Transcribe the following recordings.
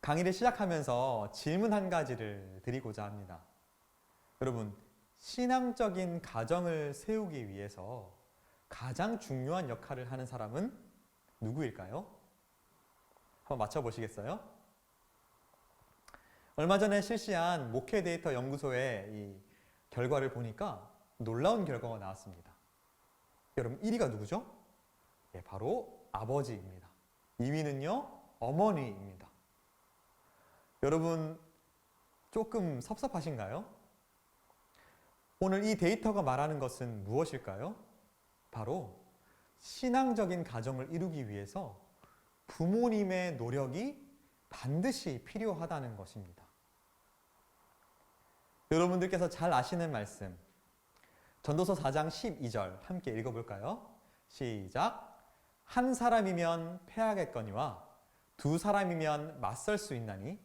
강의를 시작하면서 질문 한 가지를 드리고자 합니다. 여러분, 신앙적인 가정을 세우기 위해서 가장 중요한 역할을 하는 사람은 누구일까요? 한번 맞춰보시겠어요? 얼마 전에 실시한 목회 데이터 연구소의 이 결과를 보니까 놀라운 결과가 나왔습니다. 여러분, 1위가 누구죠? 예, 바로 아버지입니다. 2위는요, 어머니입니다. 여러분, 조금 섭섭하신가요? 오늘 이 데이터가 말하는 것은 무엇일까요? 바로 신앙적인 가정을 이루기 위해서 부모님의 노력이 반드시 필요하다는 것입니다. 여러분들께서 잘 아시는 말씀, 전도서 4장 12절 함께 읽어볼까요? 시작! 한 사람이면 패하겠거니와 두 사람이면 맞설 수 있나니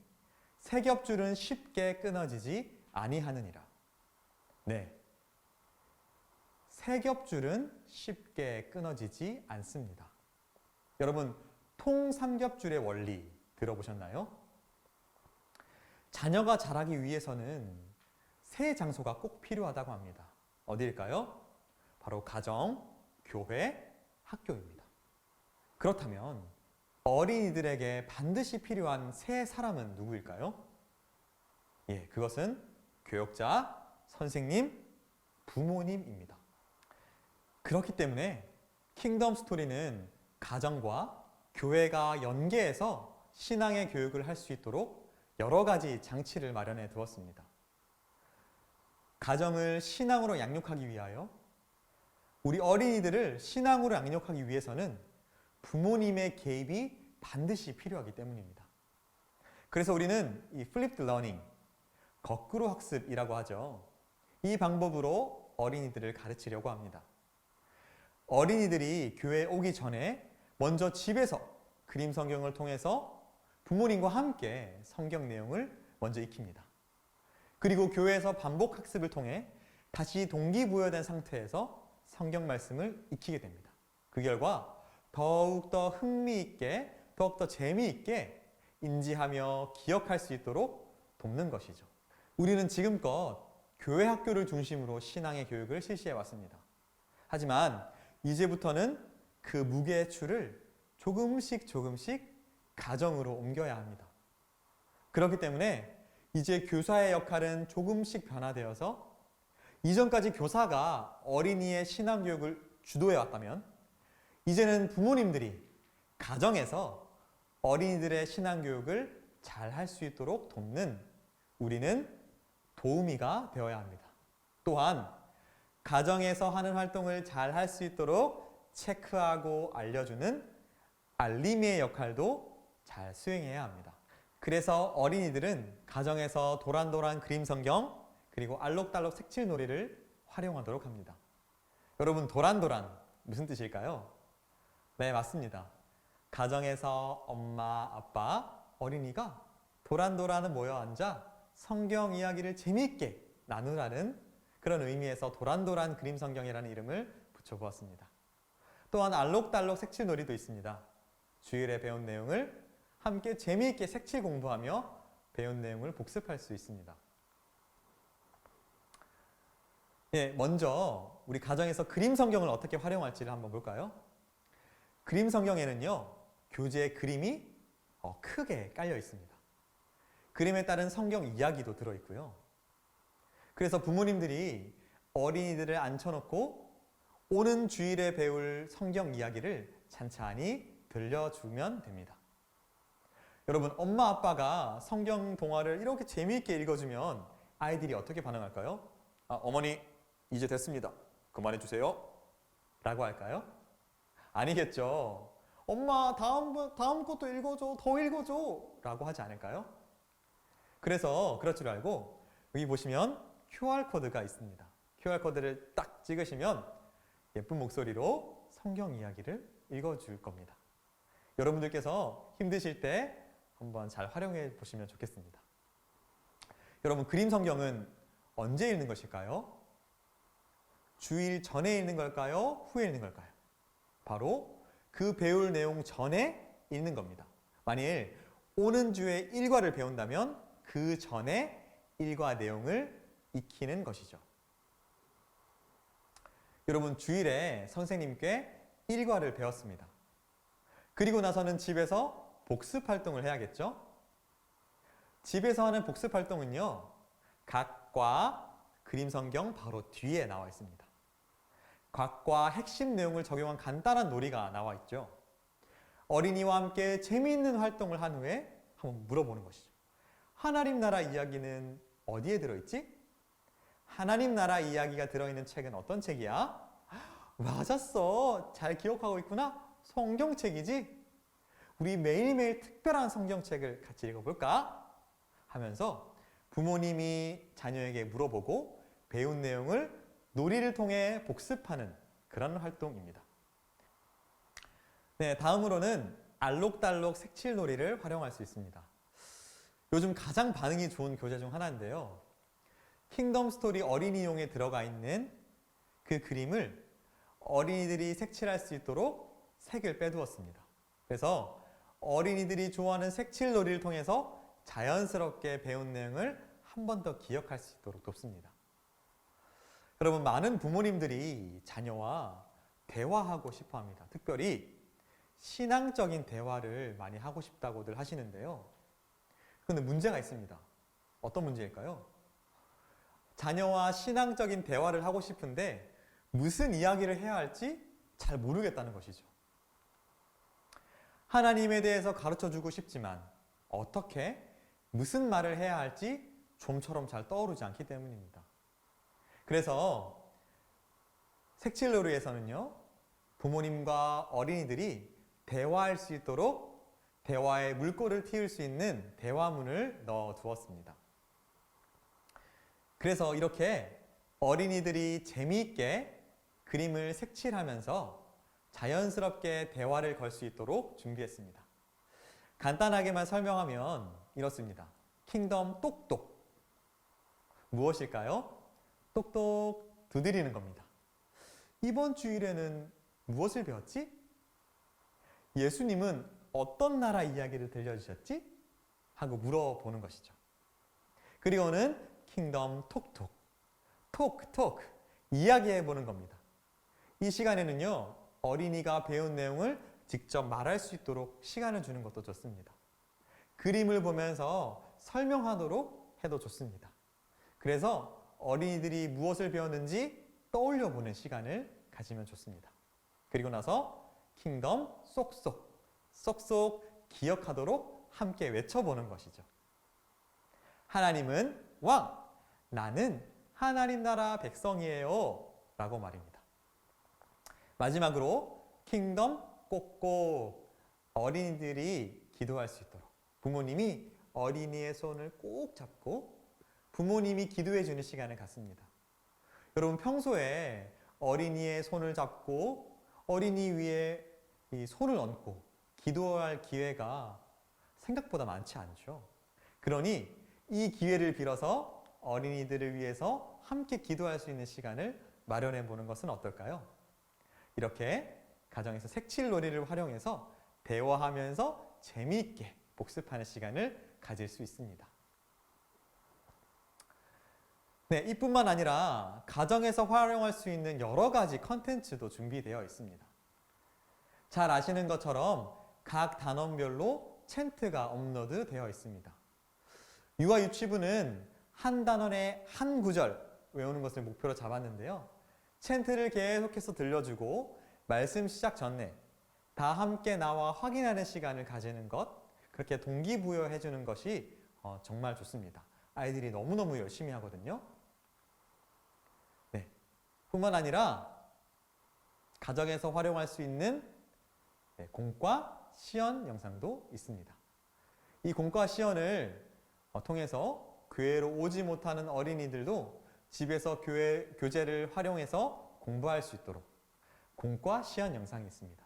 세 겹줄은 쉽게 끊어지지 아니하느니라. 네, 세 겹줄은 쉽게 끊어지지 않습니다. 여러분, 통삼겹줄의 원리 들어보셨나요? 자녀가 자라기 위해서는 세 장소가 꼭 필요하다고 합니다. 어디일까요? 바로 가정, 교회, 학교입니다. 그렇다면 어린이들에게 반드시 필요한 세 사람은 누구일까요? 예, 그것은 교역자, 선생님, 부모님입니다. 그렇기 때문에 킹덤 스토리는 가정과 교회가 연계해서 신앙의 교육을 할 수 있도록 여러 가지 장치를 마련해 두었습니다. 가정을 신앙으로 양육하기 위하여, 우리 어린이들을 신앙으로 양육하기 위해서는 부모님의 개입이 반드시 필요하기 때문입니다. 그래서 우리는 이 플립드 러닝, 거꾸로 학습이라고 하죠. 이 방법으로 어린이들을 가르치려고 합니다. 어린이들이 교회에 오기 전에 먼저 집에서 그림 성경을 통해서 부모님과 함께 성경 내용을 먼저 익힙니다. 그리고 교회에서 반복 학습을 통해 다시 동기부여된 상태에서 성경 말씀을 익히게 됩니다. 그 결과 더욱더 흥미있게, 더욱더 재미있게 인지하며 기억할 수 있도록 돕는 것이죠. 우리는 지금껏 교회 학교를 중심으로 신앙의 교육을 실시해 왔습니다. 하지만 이제부터는 그 무게의 줄을 조금씩 가정으로 옮겨야 합니다. 그렇기 때문에 이제 교사의 역할은 조금씩 변화되어서 이전까지 교사가 어린이의 신앙교육을 주도해 왔다면 이제는 부모님들이 가정에서 어린이들의 신앙교육을 잘 할 수 있도록 돕는, 우리는 도우미가 되어야 합니다. 또한 가정에서 하는 활동을 잘 할 수 있도록 체크하고 알려주는 알림이의 역할도 잘 수행해야 합니다. 그래서 어린이들은 가정에서 도란도란 그림 성경, 그리고 알록달록 색칠 놀이를 활용하도록 합니다. 여러분, 도란도란 무슨 뜻일까요? 네, 맞습니다. 가정에서 엄마, 아빠, 어린이가 도란도란 모여 앉아 성경 이야기를 재미있게 나누라는 그런 의미에서 도란도란 그림 성경이라는 이름을 붙여보았습니다. 또한 알록달록 색칠 놀이도 있습니다. 주일에 배운 내용을 함께 재미있게 색칠 공부하며 배운 내용을 복습할 수 있습니다. 예, 먼저 우리 가정에서 그림 성경을 어떻게 활용할지를 한번 볼까요? 그림 성경에는요, 교재에 그림이 크게 깔려 있습니다. 그림에 따른 성경 이야기도 들어있고요. 그래서 부모님들이 어린이들을 앉혀놓고 오는 주일에 배울 성경 이야기를 찬찬히 들려주면 됩니다. 여러분, 엄마 아빠가 성경 동화를 이렇게 재미있게 읽어주면 아이들이 어떻게 반응할까요? 어머니, 이제 됐습니다. 그만해 주세요. 라고 할까요? 아니겠죠. 엄마, 다음 것도 읽어줘. 더 읽어줘. 라고 하지 않을까요? 그래서 그럴 줄 알고 여기 보시면 QR코드가 있습니다. QR코드를 딱 찍으시면 예쁜 목소리로 성경 이야기를 읽어줄 겁니다. 여러분들께서 힘드실 때 한번 잘 활용해 보시면 좋겠습니다. 여러분, 그림 성경은 언제 읽는 것일까요? 주일 전에 읽는 걸까요? 후에 읽는 걸까요? 바로 그 배울 내용 전에 읽는 겁니다. 만일 오는 주에 일과를 배운다면 그 전에 일과 내용을 익히는 것이죠. 여러분, 주일에 선생님께 일과를 배웠습니다. 그리고 나서는 집에서 복습 활동을 해야겠죠? 집에서 하는 복습 활동은요, 각과 그림 성경 바로 뒤에 나와 있습니다. 각과 핵심 내용을 적용한 간단한 놀이가 나와 있죠. 어린이와 함께 재미있는 활동을 한 후에 한번 물어보는 것이죠. 하나님 나라 이야기는 어디에 들어있지? 하나님 나라 이야기가 들어있는 책은 어떤 책이야? 맞았어. 잘 기억하고 있구나. 성경책이지? 우리 매일매일 특별한 성경책을 같이 읽어볼까? 하면서 부모님이 자녀에게 물어보고 배운 내용을 놀이를 통해 복습하는 그런 활동입니다. 네, 다음으로는 알록달록 색칠놀이를 활용할 수 있습니다. 요즘 가장 반응이 좋은 교재 중 하나인데요. 킹덤 스토리 어린이용에 들어가 있는 그 그림을 어린이들이 색칠할 수 있도록 색을 빼두었습니다. 그래서 어린이들이 좋아하는 색칠놀이를 통해서 자연스럽게 배운 내용을 한 번 더 기억할 수 있도록 돕습니다. 여러분, 많은 부모님들이 자녀와 대화하고 싶어 합니다. 특별히 신앙적인 대화를 많이 하고 싶다고들 하시는데요. 그런데 문제가 있습니다. 어떤 문제일까요? 자녀와 신앙적인 대화를 하고 싶은데 무슨 이야기를 해야 할지 잘 모르겠다는 것이죠. 하나님에 대해서 가르쳐주고 싶지만 어떻게, 무슨 말을 해야 할지 좀처럼 잘 떠오르지 않기 때문입니다. 그래서 색칠놀이에서는요, 부모님과 어린이들이 대화할 수 있도록 대화에 물꼬를 틔울 수 있는 대화문을 넣어 두었습니다. 그래서 이렇게 어린이들이 재미있게 그림을 색칠하면서 자연스럽게 대화를 걸 수 있도록 준비했습니다. 간단하게만 설명하면 이렇습니다. 킹덤 똑똑. 무엇일까요? 똑똑 두드리는 겁니다. 이번 주일에는 무엇을 배웠지? 예수님은 어떤 나라 이야기를 들려주셨지? 하고 물어보는 것이죠. 그리고는 킹덤 톡톡, 톡톡 이야기해 보는 겁니다. 이 시간에는요, 어린이가 배운 내용을 직접 말할 수 있도록 시간을 주는 것도 좋습니다. 그림을 보면서 설명하도록 해도 좋습니다. 그래서 어린이들이 무엇을 배웠는지 떠올려 보는 시간을 가지면 좋습니다. 그리고 나서 킹덤 쏙쏙, 쏙쏙 기억하도록 함께 외쳐보는 것이죠. 하나님은 왕, 나는 하나님 나라 백성이에요 라고 말입니다. 마지막으로 킹덤 꼭꼭, 어린이들이 기도할 수 있도록 부모님이 어린이의 손을 꼭 잡고 부모님이 기도해 주는 시간을 갖습니다. 여러분, 평소에 어린이의 손을 잡고 어린이 위에 이 손을 얹고 기도할 기회가 생각보다 많지 않죠. 그러니 이 기회를 빌어서 어린이들을 위해서 함께 기도할 수 있는 시간을 마련해 보는 것은 어떨까요? 이렇게 가정에서 색칠놀이를 활용해서 대화하면서 재미있게 복습하는 시간을 가질 수 있습니다. 네, 이뿐만 아니라 가정에서 활용할 수 있는 여러 가지 컨텐츠도 준비되어 있습니다. 잘 아시는 것처럼 각 단원별로 챈트가 업로드 되어 있습니다. 유아 유치부는 한 단원에 한 구절 외우는 것을 목표로 잡았는데요. 챈트를 계속해서 들려주고 말씀 시작 전에 다 함께 나와 확인하는 시간을 가지는 것, 그렇게 동기부여해 주는 것이 정말 좋습니다. 아이들이 너무너무 열심히 하거든요. 네, 뿐만 아니라 가정에서 활용할 수 있는 공과 시연 영상도 있습니다. 이 공과 시연을 통해서 교회로 오지 못하는 어린이들도 집에서 교재를 활용해서 공부할 수 있도록 공과 시연 영상이 있습니다.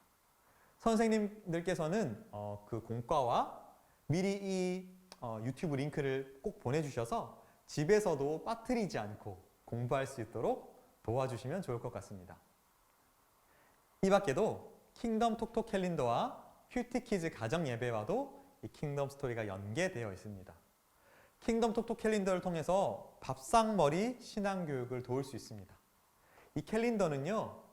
선생님들께서는 그 공과와 미리 이 유튜브 링크를 꼭 보내주셔서 집에서도 빠뜨리지 않고 공부할 수 있도록 도와주시면 좋을 것 같습니다. 이 밖에도 킹덤 톡톡 캘린더와 큐티키즈 가정 예배와도 이 킹덤 스토리가 연계되어 있습니다. 킹덤 톡톡 캘린더를 통해서 밥상머리 신앙교육을 도울 수 있습니다. 이 캘린더는요,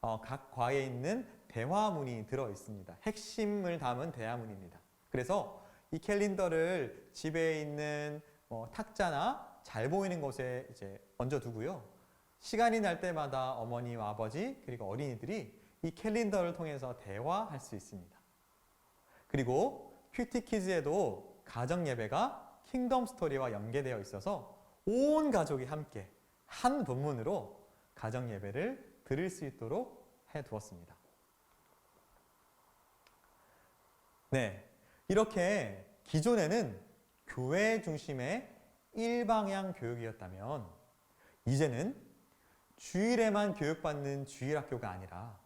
각 과에 있는 대화문이 들어 있습니다. 핵심을 담은 대화문입니다. 그래서 이 캘린더를 집에 있는 탁자나 잘 보이는 곳에 이제 얹어두고요. 시간이 날 때마다 어머니와 아버지 그리고 어린이들이 이 캘린더를 통해서 대화할 수 있습니다. 그리고 큐티 키즈에도 가정 예배가 킹덤 스토리와 연계되어 있어서 온 가족이 함께 한 본문으로 가정 예배를 드릴 수 있도록 해두었습니다. 네, 이렇게 기존에는 교회 중심의 일방향 교육이었다면 이제는 주일에만 교육받는 주일학교가 아니라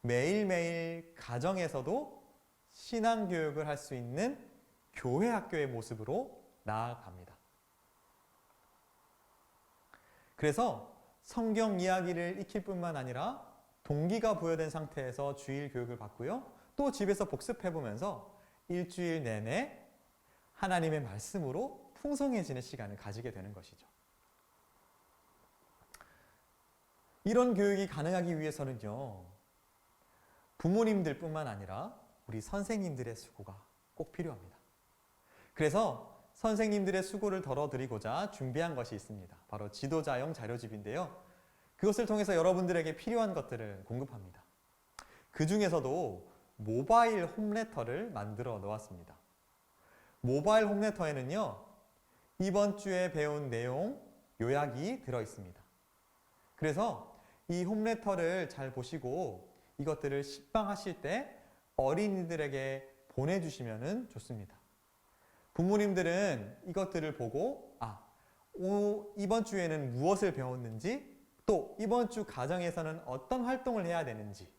매일매일 가정에서도 신앙교육을 할 수 있는 교회학교의 모습으로 나아갑니다. 그래서 성경 이야기를 익힐 뿐만 아니라 동기가 부여된 상태에서 주일 교육을 받고요. 또 집에서 복습해보면서 일주일 내내 하나님의 말씀으로 풍성해지는 시간을 가지게 되는 것이죠. 이런 교육이 가능하기 위해서는요, 부모님들 뿐만 아니라 우리 선생님들의 수고가 꼭 필요합니다. 그래서 선생님들의 수고를 덜어드리고자 준비한 것이 있습니다. 바로 지도자용 자료집인데요. 그것을 통해서 여러분들에게 필요한 것들을 공급합니다. 그 중에서도 모바일 홈레터를 만들어 놓았습니다. 모바일 홈레터에는요, 이번 주에 배운 내용, 요약이 들어 있습니다. 그래서 이 홈레터를 잘 보시고 이것들을 식빵하실 때 어린이들에게 보내주시면 좋습니다. 부모님들은 이것들을 보고 이번 주에는 무엇을 배웠는지, 또 이번 주 가정에서는 어떤 활동을 해야 되는지,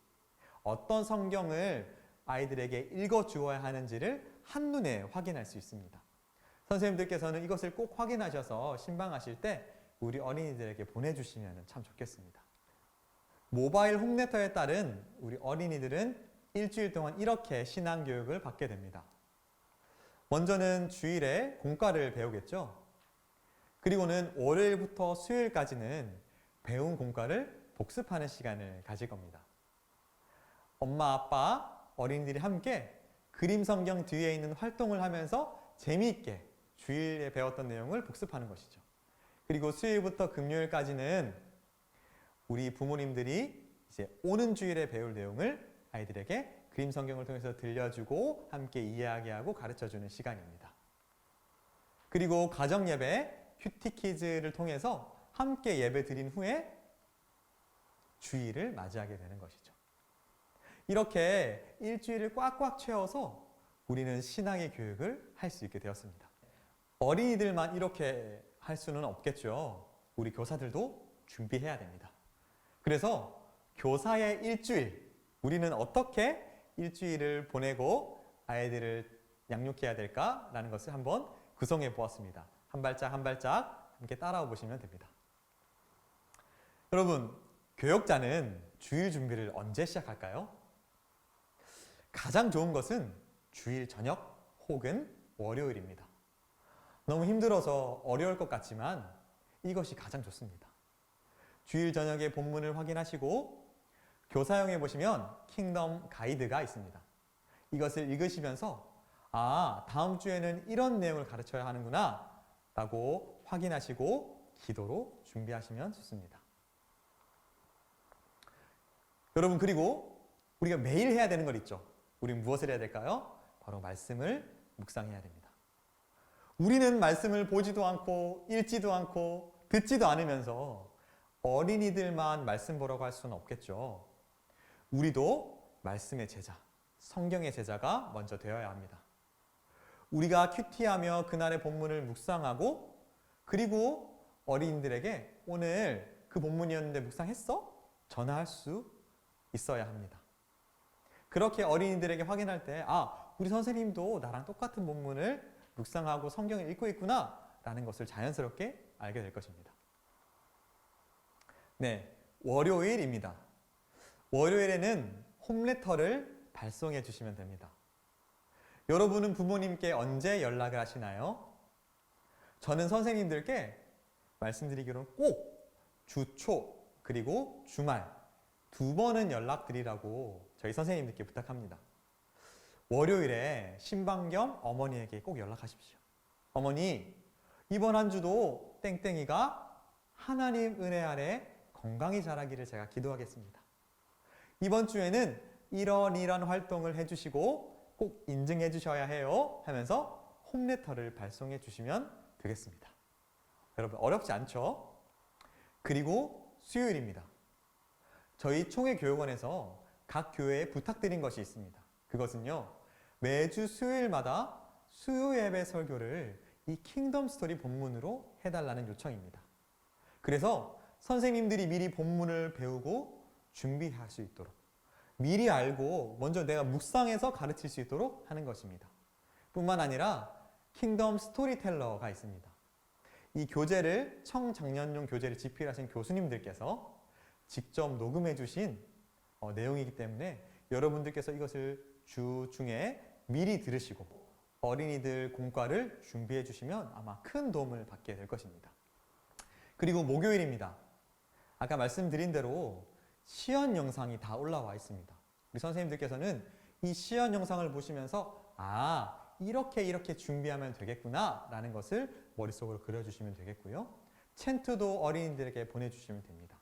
어떤 성경을 아이들에게 읽어주어야 하는지를 한눈에 확인할 수 있습니다. 선생님들께서는 이것을 꼭 확인하셔서 신방하실 때 우리 어린이들에게 보내주시면 참 좋겠습니다. 모바일 홈레터에 따른 우리 어린이들은 일주일 동안 이렇게 신앙교육을 받게 됩니다. 먼저는 주일에 공과를 배우겠죠. 그리고는 월요일부터 수요일까지는 배운 공과를 복습하는 시간을 가질 겁니다. 엄마, 아빠, 어린이들이 함께 그림 성경 뒤에 있는 활동을 하면서 재미있게 주일에 배웠던 내용을 복습하는 것이죠. 그리고 수요일부터 금요일까지는 우리 부모님들이 이제 오는 주일에 배울 내용을 아이들에게 그림 성경을 통해서 들려주고 함께 이야기하고 가르쳐주는 시간입니다. 그리고 가정 예배, 큐티 키즈를 통해서 함께 예배 드린 후에 주일을 맞이하게 되는 것이죠. 이렇게 일주일을 꽉꽉 채워서 우리는 신앙의 교육을 할 수 있게 되었습니다. 어린이들만 이렇게 할 수는 없겠죠. 우리 교사들도 준비해야 됩니다. 그래서 교사의 일주일, 우리는 어떻게 일주일을 보내고 아이들을 양육해야 될까라는 것을 한번 구성해 보았습니다. 한 발짝 한 발짝 함께 따라와 보시면 됩니다. 여러분, 교역자는 주일 준비를 언제 시작할까요? 가장 좋은 것은 주일 저녁 혹은 월요일입니다. 너무 힘들어서 어려울 것 같지만 이것이 가장 좋습니다. 주일 저녁에 본문을 확인하시고 교사용에 보시면 킹덤 가이드가 있습니다. 이것을 읽으시면서 다음 주에는 이런 내용을 가르쳐야 하는구나 라고 확인하시고 기도로 준비하시면 좋습니다. 여러분, 그리고 우리가 매일 해야 되는 것 있죠. 우린 무엇을 해야 될까요? 바로 말씀을 묵상해야 됩니다. 우리는 말씀을 보지도 않고 읽지도 않고 듣지도 않으면서 어린이들만 말씀 보라고 할 수는 없겠죠. 우리도 말씀의 제자, 성경의 제자가 먼저 되어야 합니다. 우리가 큐티하며 그날의 본문을 묵상하고 그리고 어린이들에게 오늘 그 본문이었는데 묵상했어? 전화할 수 있어야 합니다. 그렇게 어린이들에게 확인할 때 우리 선생님도 나랑 똑같은 본문을 묵상하고 성경을 읽고 있구나 라는 것을 자연스럽게 알게 될 것입니다. 네, 월요일입니다. 월요일에는 홈레터를 발송해 주시면 됩니다. 여러분은 부모님께 언제 연락을 하시나요? 저는 선생님들께 말씀드리기로는 꼭 주초 그리고 주말 2번은 연락드리라고 저희 선생님들께 부탁합니다. 월요일에 신방 겸 어머니에게 꼭 연락하십시오. 어머니, 이번 한 주도 땡땡이가 하나님 은혜 아래 건강히 자라기를 제가 기도하겠습니다. 이번 주에는 이런 활동을 해주시고 꼭 인증해 주셔야 해요 하면서 홈레터를 발송해 주시면 되겠습니다. 여러분 어렵지 않죠? 그리고 수요일입니다. 저희 총회교육원에서 각 교회에 부탁드린 것이 있습니다. 그것은요, 매주 수요일마다 수요 예배 설교를 이 킹덤 스토리 본문으로 해달라는 요청입니다. 그래서 선생님들이 미리 본문을 배우고 준비할 수 있도록 미리 알고 먼저 내가 묵상해서 가르칠 수 있도록 하는 것입니다. 뿐만 아니라 킹덤 스토리텔러가 있습니다. 이 교재를 청장년용 교재를 집필하신 교수님들께서 직접 녹음해 주신 내용이기 때문에 여러분들께서 이것을 주 중에 미리 들으시고 어린이들 공과를 준비해 주시면 아마 큰 도움을 받게 될 것입니다. 그리고 목요일입니다. 아까 말씀드린 대로 시연 영상이 다 올라와 있습니다. 우리 선생님들께서는 이 시연 영상을 보시면서 이렇게 준비하면 되겠구나 라는 것을 머릿속으로 그려주시면 되겠고요. 챈트도 어린이들에게 보내주시면 됩니다.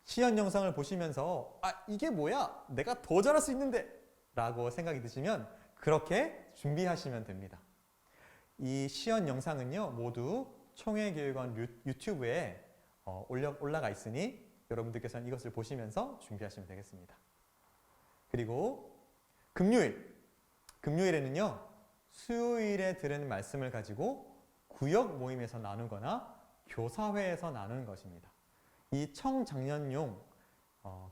시연 영상을 보시면서 이게 뭐야? 내가 더 잘할 수 있는데 라고 생각이 드시면 그렇게 준비하시면 됩니다. 이 시연 영상은요 모두 총회교육원 유튜브에 올라가 있으니 여러분들께서는 이것을 보시면서 준비하시면 되겠습니다. 그리고 금요일에는요 수요일에 들은 말씀을 가지고 구역 모임에서 나누거나 교사회에서 나누는 것입니다. 이 청장년용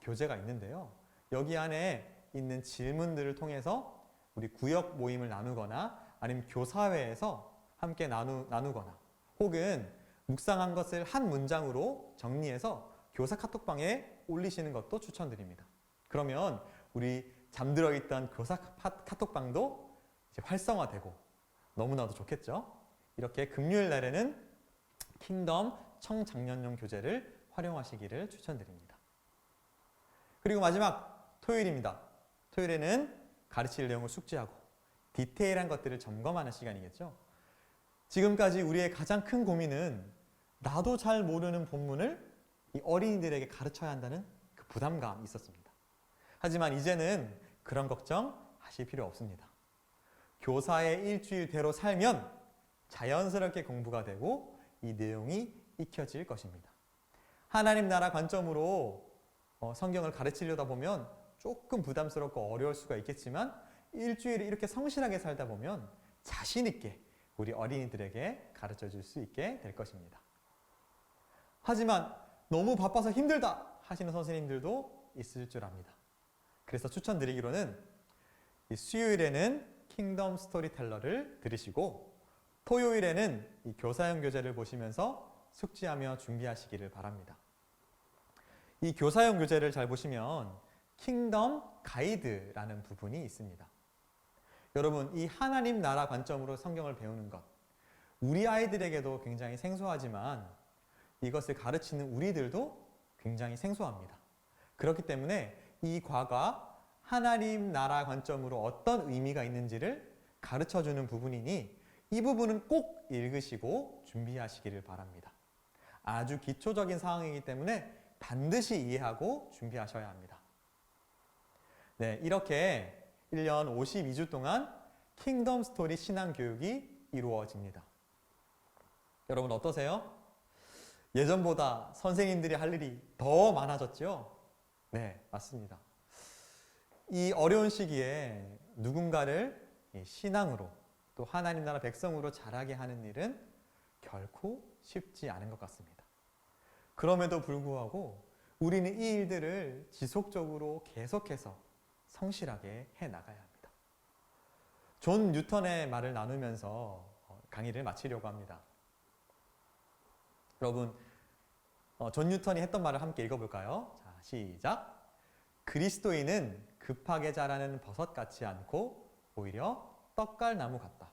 교재가 있는데요. 여기 안에 있는 질문들을 통해서 우리 구역 모임을 나누거나 아니면 교사회에서 함께 나누거나 혹은 묵상한 것을 한 문장으로 정리해서 교사 카톡방에 올리시는 것도 추천드립니다. 그러면 우리 잠들어 있던 교사 카톡방도 이제 활성화되고 너무나도 좋겠죠? 이렇게 금요일 날에는 킹덤 청장년용 교재를 활용하시기를 추천드립니다. 그리고 마지막 토요일입니다. 토요일에는 가르칠 내용을 숙지하고 디테일한 것들을 점검하는 시간이겠죠. 지금까지 우리의 가장 큰 고민은 나도 잘 모르는 본문을 이 어린이들에게 가르쳐야 한다는 그 부담감이 있었습니다. 하지만 이제는 그런 걱정 하실 필요 없습니다. 교사의 일주일대로 살면 자연스럽게 공부가 되고 이 내용이 익혀질 것입니다. 하나님 나라 관점으로 성경을 가르치려다 보면 조금 부담스럽고 어려울 수가 있겠지만 일주일을 이렇게 성실하게 살다 보면 자신 있게 우리 어린이들에게 가르쳐 줄 수 있게 될 것입니다. 하지만 너무 바빠서 힘들다 하시는 선생님들도 있을 줄 압니다. 그래서 추천드리기로는 수요일에는 킹덤 스토리텔러를 들으시고 토요일에는 이 교사형 교재를 보시면서 숙지하며 준비하시기를 바랍니다. 이 교사형 교재를 잘 보시면 킹덤 가이드라는 부분이 있습니다. 여러분, 이 하나님 나라 관점으로 성경을 배우는 것, 우리 아이들에게도 굉장히 생소하지만 이것을 가르치는 우리들도 굉장히 생소합니다. 그렇기 때문에 이 과가 하나님 나라 관점으로 어떤 의미가 있는지를 가르쳐주는 부분이니 이 부분은 꼭 읽으시고 준비하시기를 바랍니다. 아주 기초적인 상황이기 때문에 반드시 이해하고 준비하셔야 합니다. 네, 이렇게 1년 52주 동안 킹덤 스토리 신앙교육이 이루어집니다. 여러분 어떠세요? 예전보다 선생님들이 할 일이 더 많아졌죠? 네, 맞습니다. 이 어려운 시기에 누군가를 신앙으로 또 하나님 나라 백성으로 자라게 하는 일은 결코 쉽지 않은 것 같습니다. 그럼에도 불구하고 우리는 이 일들을 지속적으로 계속해서 성실하게 해나가야 합니다. 존 뉴턴의 말을 나누면서 강의를 마치려고 합니다. 여러분, 존 뉴턴이 했던 말을 함께 읽어볼까요? 자, 시작. 그리스도인은 급하게 자라는 버섯 같지 않고 오히려 떡갈나무 같다.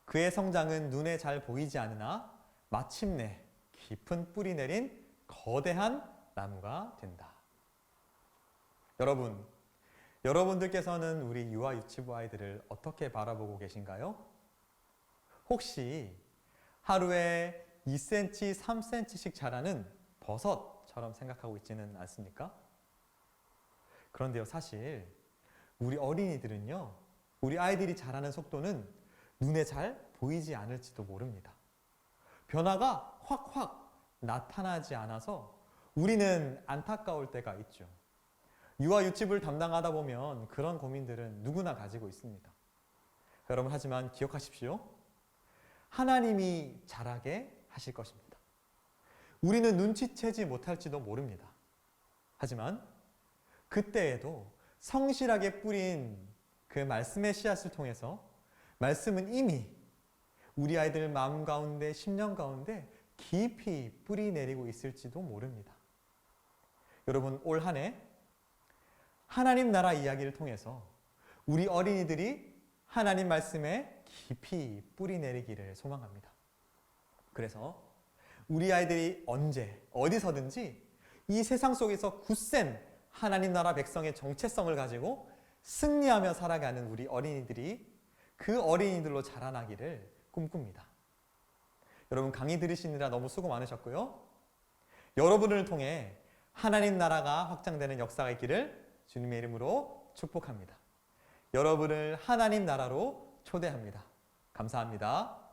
그의 성장은 눈에 잘 보이지 않으나 마침내 깊은 뿌리 내린 거대한 나무가 된다. 여러분들께서는 우리 유아 유치부 아이들을 어떻게 바라보고 계신가요? 혹시 하루에 2cm, 3cm씩 자라는 버섯처럼 생각하고 있지는 않습니까? 그런데요, 사실 우리 어린이들은요, 우리 아이들이 자라는 속도는 눈에 잘 보이지 않을지도 모릅니다. 변화가 확확 나타나지 않아서 우리는 안타까울 때가 있죠. 유아 유치부를 담당하다 보면 그런 고민들은 누구나 가지고 있습니다. 여러분, 하지만 기억하십시오. 하나님이 자라게 하실 것입니다. 우리는 눈치채지 못할지도 모릅니다. 하지만 그때에도 성실하게 뿌린 그 말씀의 씨앗을 통해서 말씀은 이미 우리 아이들 마음 가운데, 심령 가운데 깊이 뿌리 내리고 있을지도 모릅니다. 여러분, 올 한 해 하나님 나라 이야기를 통해서 우리 어린이들이 하나님 말씀에 깊이 뿌리 내리기를 소망합니다. 그래서 우리 아이들이 언제 어디서든지 이 세상 속에서 굳센 하나님 나라 백성의 정체성을 가지고 승리하며 살아가는 우리 어린이들이 그 어린이들로 자라나기를 꿈꿉니다. 여러분, 강의 들으시느라 너무 수고 많으셨고요. 여러분을 통해 하나님 나라가 확장되는 역사가 있기를 주님의 이름으로 축복합니다. 여러분을 하나님 나라로 초대합니다. 감사합니다.